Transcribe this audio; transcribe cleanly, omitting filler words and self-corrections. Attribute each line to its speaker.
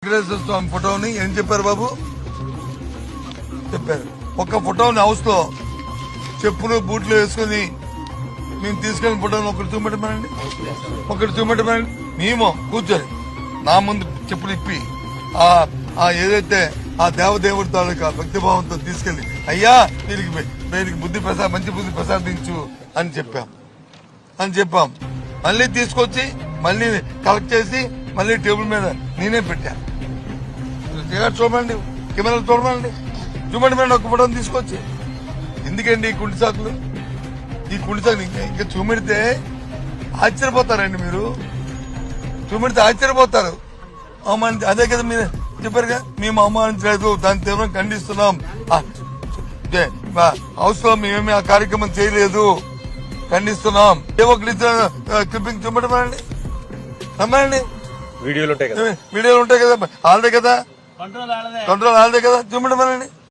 Speaker 1: వెంకటేశ్వర స్వామి ఫోటోని ఏం చెప్పారు బాబు? చెప్పారు ఒక్క ఫోటోని హౌస్ లో చెప్పులు బూట్లు వేసుకుని మేము తీసుకెళ్లిన ఫోటోని ఒకటి చూపెట్టమనండి, ఒకటి చూపెట్టమనండి. మేము కూర్చొని నా ముందు చెప్పులు ఇప్పి ఏదైతే ఆ దేవదేవుడి తాలూకా భక్తిభావంతో తీసుకెళ్లి అయ్యా వీరికి బుద్ధి మంచి బుద్ధి ప్రసాదించు అని చెప్పాం. మళ్ళీ తీసుకొచ్చి మళ్ళీ కలెక్ట్ చేసి మళ్ళీ టేబుల్ మీద నేనే పెట్టాను. చూడండి, కెమెరాలు చూడమండి, చూపెట్టమండి ఒక ఫోటోని తీసుకొచ్చి. ఎందుకండి ఈ కుంటి సాకులు? ఈ కుంటి సాకులు ఇంకా చూపెడితే ఆశ్చర్యపోతారండి మీరు. చూపెడితే ఆశ్చర్యపోతారు. అదే కదా మీరు చెప్పారుగా, మేము అవమానించలేదు, దాన్ని తీవ్రంగా ఖండిస్తున్నాం. హౌస్ లో మేమేమి ఆ కార్యక్రమం చేయలేదు, ఖండిస్తున్నాం. ఏ ఒకటి క్లిప్పింగ్ చూపెట్టమనండి, రమ్మనండి. వీడియోలు ఉంటాయి కదా, వాళ్ళదే కదా, కంట్రోల్ వాళ్ళదే కదా, చూపెట్టమనండి.